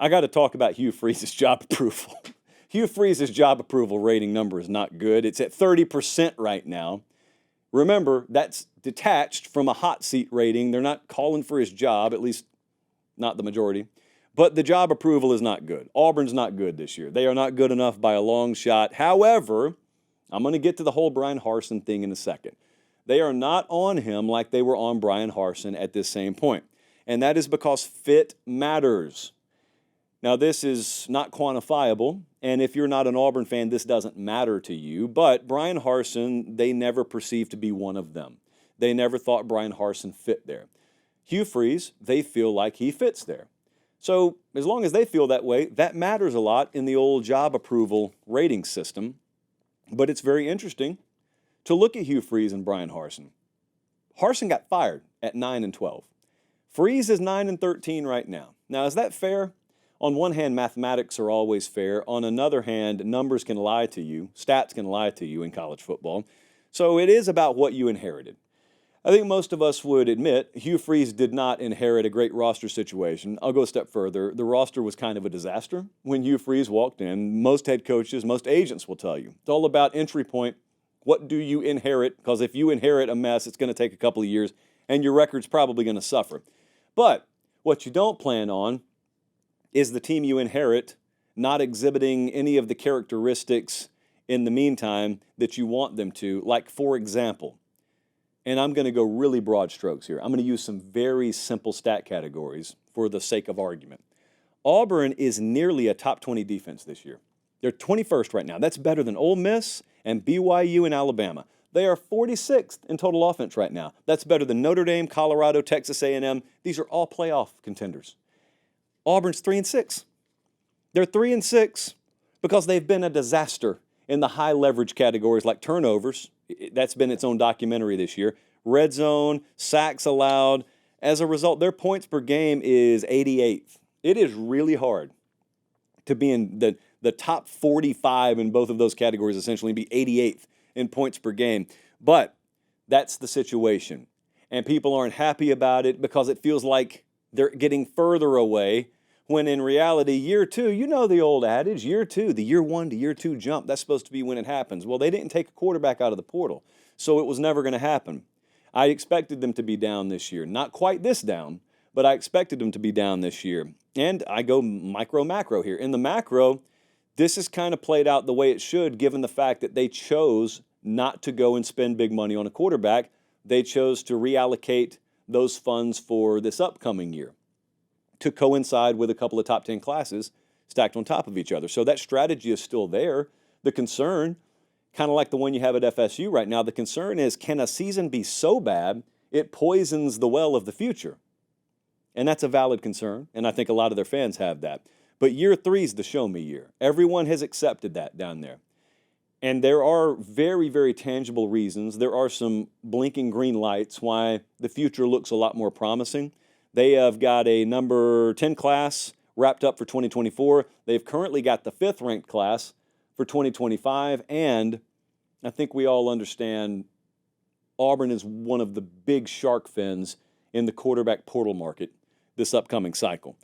I got to talk about Hugh Freeze's job approval. Hugh Freeze's job approval rating number is not good. It's at 30% right now. Remember, that's detached from a hot seat rating. They're not calling for his job, at least not the majority. But the job approval is not good. Auburn's not good this year. They are not good enough by a long shot. However, I'm going to get to the whole Brian Harsin thing in a second. They are not on him like they were on Brian Harsin at this same point. And that is because fit matters. Now, this is not quantifiable, and if you're not an Auburn fan, this doesn't matter to you, but Brian Harsin, they never perceived to be one of them. They never thought Brian Harsin fit there. Hugh Freeze, they feel like he fits there. So as long as they feel that way, that matters a lot in the old job approval rating system. But it's very interesting to look at Hugh Freeze and Brian Harsin. Harsin got fired at 9-12. Freeze is 9-13 right now. Now, is that fair? On one hand, mathematics are always fair. On another hand, numbers can lie to you. Stats can lie to you in college football. So it is about what you inherited. I think most of us would admit Hugh Freeze did not inherit a great roster situation. I'll go a step further. The roster was kind of a disaster when Hugh Freeze walked in. Most head coaches, most agents will tell you. It's all about entry point. What do you inherit? Because if you inherit a mess, it's going to take a couple of years, and your record's probably going to suffer. But what you don't plan on is the team you inherit not exhibiting any of the characteristics in the meantime that you want them to. Like, for example, and I'm going to go really broad strokes here. I'm going to use some very simple stat categories for the sake of argument. Auburn is nearly a top 20 defense this year. They're 21st right now. That's better than Ole Miss and BYU and Alabama. They are 46th in total offense right now. That's better than Notre Dame, Colorado, Texas A&M. These are all playoff contenders. Auburn's 3-6. They're 3-6 because they've been a disaster in the high leverage categories like turnovers. That's been its own documentary this year. Red zone, sacks allowed. As a result, their points per game is 88th. It is really hard to be in the top 45 in both of those categories, essentially, and be 88th in points per game. But that's the situation. And people aren't happy about it because it feels like they're getting further away, when in reality, year two, you know the old adage, year two, the year one to year two jump, that's supposed to be when it happens. Well, they didn't take a quarterback out of the portal, so it was never going to happen. I expected them to be down this year. Not quite this down, but I expected them to be down this year. And I go micro, macro here. In the macro, this is kind of played out the way it should, given the fact that they chose not to go and spend big money on a quarterback. They chose to reallocate those funds for this upcoming year to coincide with a couple of top 10 classes stacked on top of each other. So that strategy is still there. The concern, kind of like the one you have at FSU right now, the concern is, can a season be so bad it poisons the well of the future? And that's a valid concern, and I think a lot of their fans have that. But year three is the show-me year. Everyone has accepted that down there. And there are very, very tangible reasons. There are some blinking green lights why the future looks a lot more promising. They have got a number 10 class wrapped up for 2024. They've currently got the 5th ranked class for 2025. And I think we all understand Auburn is one of the big shark fins in the quarterback portal market this upcoming cycle.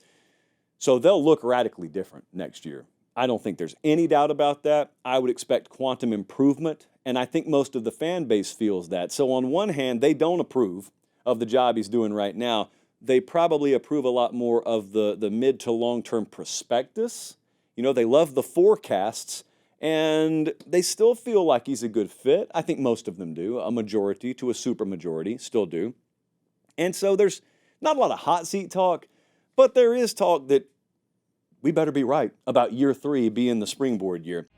So they'll look radically different next year. I don't think there's any doubt about that. I would expect quantum improvement, and I think most of the fan base feels that. So on one hand, they don't approve of the job he's doing right now. They probably approve a lot more of the mid to long-term prospectus. You know, they love the forecasts, and they still feel like he's a good fit. I think most of them do. A majority to a supermajority still do. And so there's not a lot of hot seat talk, but there is talk that we better be right about year three being the springboard year.